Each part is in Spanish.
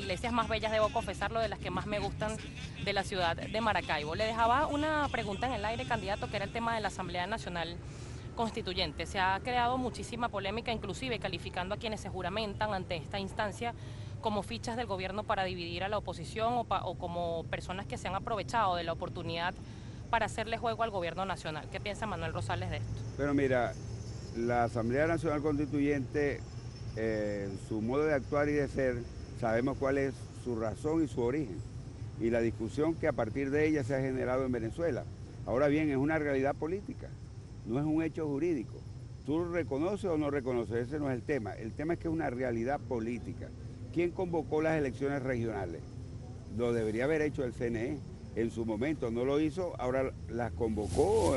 iglesias más bellas, debo confesarlo, de las que más me gustan de la ciudad de Maracaibo. Le dejaba una pregunta en el aire, candidato, que era el tema de la Asamblea Nacional Constituyente. Se ha creado muchísima polémica, inclusive calificando a quienes se juramentan ante esta instancia como fichas del gobierno para dividir a la oposición o como personas que se han aprovechado de la oportunidad para hacerle juego al gobierno nacional. ¿Qué piensa Manuel Rosales de esto? Pero mira, la Asamblea Nacional Constituyente, su modo de actuar y de ser, sabemos cuál es su razón y su origen, y la discusión que a partir de ella se ha generado en Venezuela. Ahora bien, es una realidad política, no es un hecho jurídico. Tú lo reconoces o no reconoces, ese no es el tema es que es una realidad política. ¿Quién convocó las elecciones regionales? Lo debería haber hecho el CNE. En su momento no lo hizo, ahora las convocó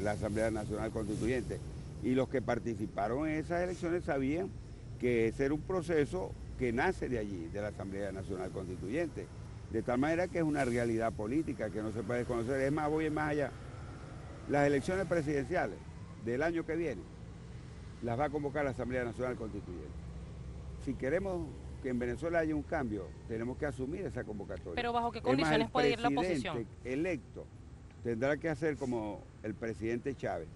la Asamblea Nacional Constituyente. Y los que participaron en esas elecciones sabían que ese era un proceso que nace de allí, de la Asamblea Nacional Constituyente. De tal manera que es una realidad política que no se puede desconocer. Es más, voy más allá. Las elecciones presidenciales del año que viene las va a convocar la Asamblea Nacional Constituyente. Si queremos que en Venezuela haya un cambio, tenemos que asumir esa convocatoria. Pero ¿bajo qué Es más, el condiciones puede ir la oposición? presidente electo tendrá que hacer como el presidente Chávez,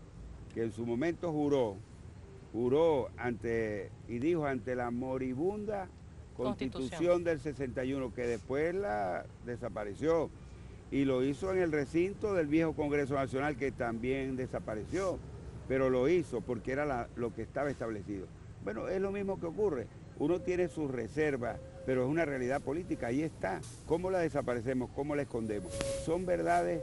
que en su momento juró ante, y dijo ante la moribunda Constitución del 61, que después la desapareció, y lo hizo en el recinto del viejo Congreso Nacional, que también desapareció, pero lo hizo porque era lo que estaba establecido. Bueno, es lo mismo que ocurre. Uno tiene sus reservas, pero es una realidad política, ahí está. ¿Cómo la desaparecemos? ¿Cómo la escondemos? Son verdades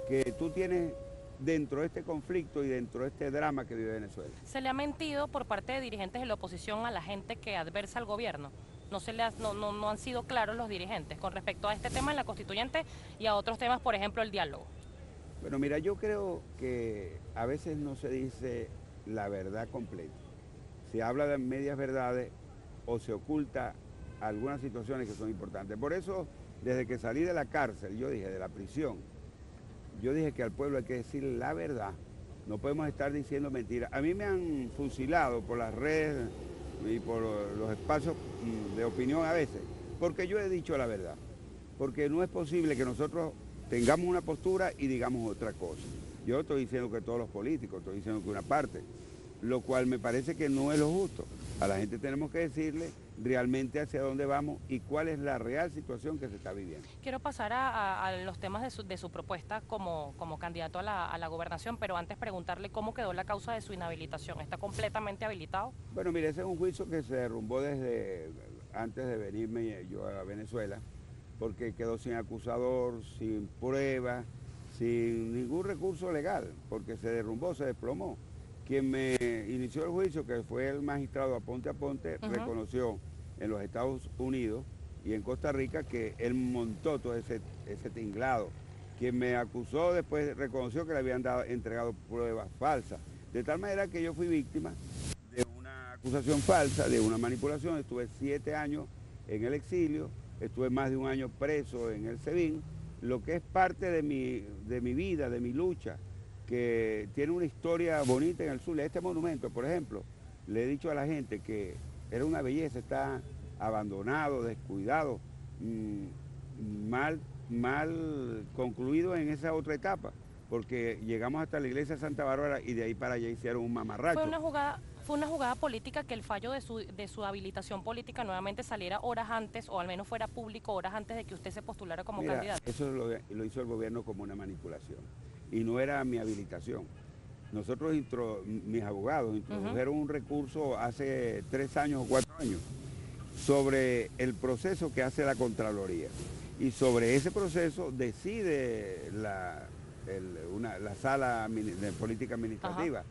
que tú tienes dentro de este conflicto y dentro de este drama que vive Venezuela. Se le ha mentido por parte de dirigentes de la oposición a la gente que adversa al gobierno. No han sido claros los dirigentes con respecto a este tema en la constituyente y a otros temas, por ejemplo, el diálogo. Bueno, mira, yo creo que a veces no se dice la verdad completa. Se habla de medias verdades o se oculta algunas situaciones que son importantes. Por eso, desde que salí de la cárcel, yo dije, de la prisión, yo dije que al pueblo hay que decir la verdad. No podemos estar diciendo mentiras. A mí me han fusilado por las redes y por los espacios de opinión a veces, porque yo he dicho la verdad. Porque no es posible que nosotros tengamos una postura y digamos otra cosa. Yo no estoy diciendo que todos los políticos, estoy diciendo que una parte, lo cual me parece que no es lo justo. A la gente tenemos que decirle realmente hacia dónde vamos y cuál es la real situación que se está viviendo. Quiero pasar a los temas de su propuesta como candidato a la gobernación, pero antes preguntarle cómo quedó la causa de su inhabilitación. ¿Está completamente habilitado? Bueno, mire, ese es un juicio que se derrumbó desde antes de venirme yo a Venezuela, porque quedó sin acusador, sin pruebas, sin ningún recurso legal, porque se derrumbó, se desplomó. Quien me inició el juicio, que fue el magistrado Aponte Aponte, reconoció en los Estados Unidos y en Costa Rica que él montó todo ese tinglado. Quien me acusó después reconoció que le habían entregado pruebas falsas. De tal manera que yo fui víctima de una acusación falsa, de una manipulación. Estuve 7 años en el exilio, estuve más de un año preso en el SEBIN, lo que es parte de mi vida, de mi lucha, que tiene una historia bonita en el sur. Este monumento, por ejemplo, le he dicho a la gente que era una belleza, está abandonado, descuidado, mal concluido en esa otra etapa, porque llegamos hasta la iglesia de Santa Bárbara y de ahí para allá hicieron un mamarracho. Fue una jugada política que el fallo de su habilitación política nuevamente saliera horas antes, o al menos fuera público horas antes de que usted se postulara como candidato. Eso lo hizo el gobierno como una manipulación y no era mi habilitación. Nosotros, mis abogados, introdujeron un recurso hace 3 años o 4 años sobre el proceso que hace la Contraloría. Y sobre ese proceso decide la sala de política administrativa,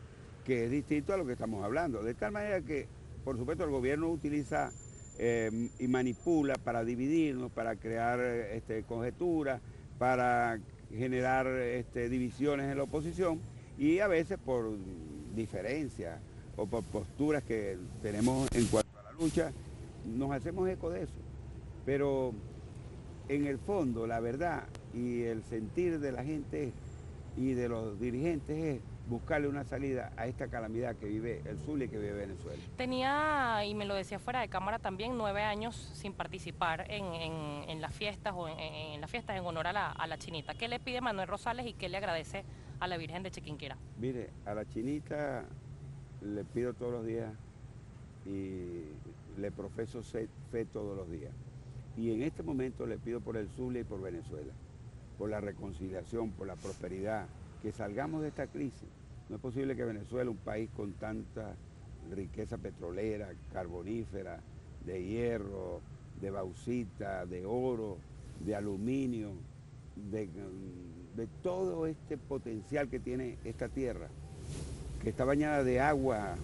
que es distinto a lo que estamos hablando. De tal manera que, por supuesto, el gobierno utiliza y manipula para dividirnos, para crear conjeturas, para generar divisiones en la oposición y a veces por diferencias o por posturas que tenemos en cuanto a la lucha, nos hacemos eco de eso. Pero en el fondo, la verdad y el sentir de la gente y de los dirigentes es buscarle una salida a esta calamidad que vive el Zulia y que vive Venezuela. Tenía, y me lo decía fuera de cámara también, 9 años sin participar en las fiestas o en las fiestas en honor a la Chinita. ¿Qué le pide Manuel Rosales y qué le agradece a la Virgen de Chiquinquirá? Mire, a la Chinita le pido todos los días y le profeso fe todos los días. Y en este momento le pido por el Zulia y por Venezuela, por la reconciliación, por la prosperidad, que salgamos de esta crisis. No es posible que Venezuela, un país con tanta riqueza petrolera, carbonífera, de hierro, de bauxita, de oro, de aluminio, de todo este potencial que tiene esta tierra, que está bañada de agua,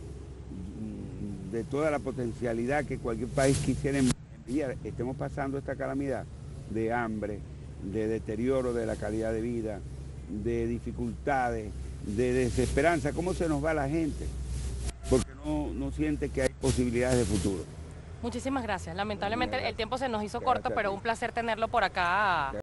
de toda la potencialidad que cualquier país quisiera enviar, estemos pasando esta calamidad de hambre, de deterioro de la calidad de vida, de dificultades, de desesperanza. ¿Cómo se nos va la gente? Porque no siente que hay posibilidades de futuro. Muchísimas gracias. Lamentablemente el tiempo se nos hizo corto, pero un placer tenerlo por acá